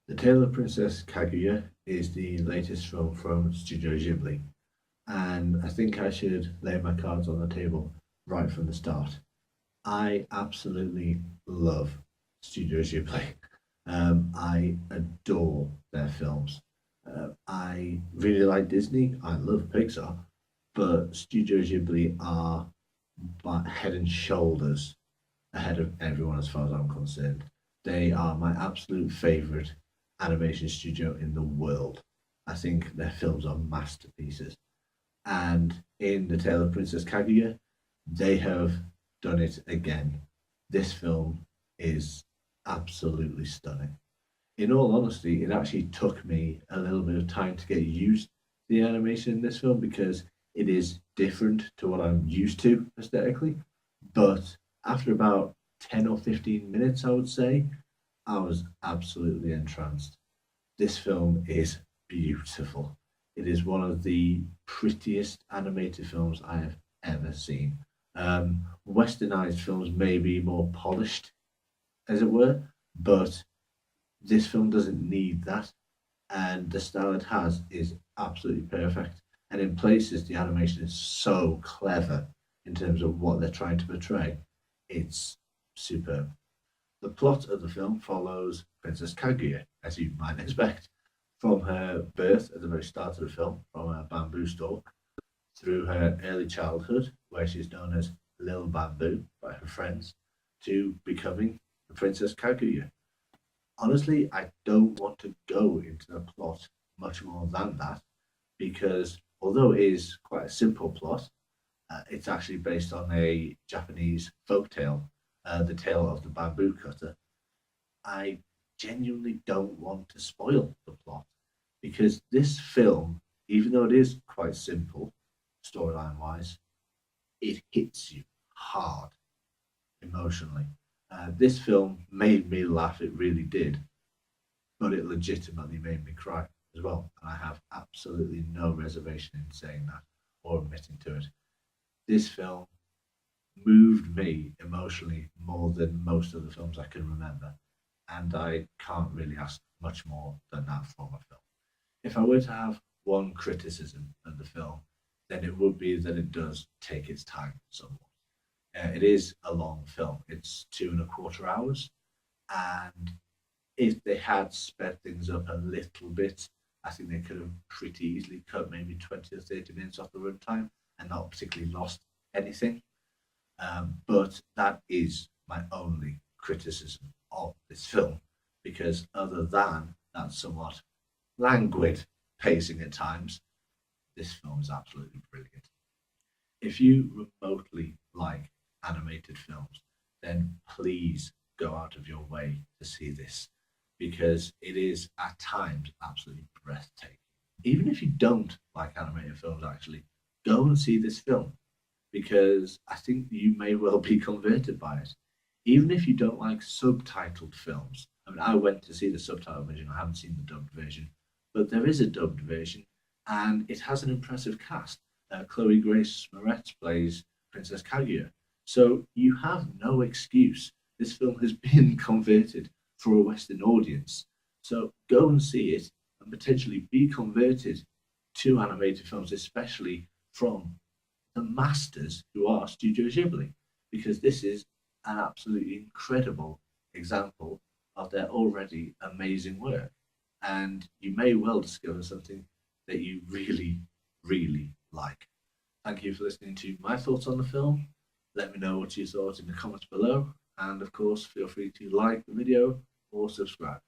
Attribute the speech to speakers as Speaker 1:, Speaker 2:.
Speaker 1: The Tale of Princess Kaguya is the latest film from Studio Ghibli, and I think I should lay my cards on the table right from the start. I absolutely love Studio Ghibli. I adore their films. I really like Disney. I love Pixar, but Studio Ghibli are head and shoulders ahead of everyone as far as I'm concerned. They are my absolute favorite animation studio in the world. I think their films are masterpieces. And in The Tale of Princess Kaguya, they have done it again. This film is absolutely stunning. In all honesty, it actually took me a little bit of time to get used to the animation in this film because it is different to what I'm used to aesthetically. But after about 10 or 15 minutes, I would say, I was absolutely entranced. This film is beautiful. It is one of the prettiest animated films I have ever seen. Westernized films may be more polished, as it were, but this film doesn't need that. And the style it has is absolutely perfect. And in places, the animation is so clever in terms of what they're trying to portray. It's superb. The plot of the film follows Princess Kaguya, as you might expect, from her birth at the very start of the film, from a bamboo stalk, through her early childhood, where she's known as Lil Bamboo by her friends, to becoming the Princess Kaguya. Honestly, I don't want to go into the plot much more than that, because although it is quite a simple plot, it's actually based on a Japanese folk tale, the tale of the bamboo cutter. I genuinely don't want to spoil the plot because this film, even though it is quite simple storyline wise, it hits you hard emotionally. This film made me laugh, it really did, but it legitimately made me cry as well. And I have absolutely no reservation in saying that or admitting to it. This film moved me emotionally more than most of the films I can remember. And I can't really ask much more than that from a film. If I were to have one criticism of the film, then it would be that it does take its time somewhat. It is a long film, it's 2.25 hours. And if they had sped things up a little bit, I think they could have pretty easily cut maybe 20 or 30 minutes off the runtime and not particularly lost anything. But that is my only criticism of this film, because other than that somewhat languid pacing at times, this film is absolutely brilliant. If you remotely like animated films, then please go out of your way to see this because it is at times absolutely breathtaking. Even if you don't like animated films, actually, go and see this film because I think you may well be converted by it. Even if you don't like subtitled films, I mean, I went to see the subtitle version, I haven't seen the dubbed version, but there is a dubbed version and it has an impressive cast. Chloe Grace Moretz plays Princess Kaguya. So you have no excuse. This film has been converted for a Western audience. So go and see it and potentially be converted to animated films, especially from the masters who are Studio Ghibli, because this is an absolutely incredible example of their already amazing work. And you may well discover something that you really, really like. Thank you for listening to my thoughts on the film. Let me know what you thought in the comments below. And of course, feel free to like the video or subscribe.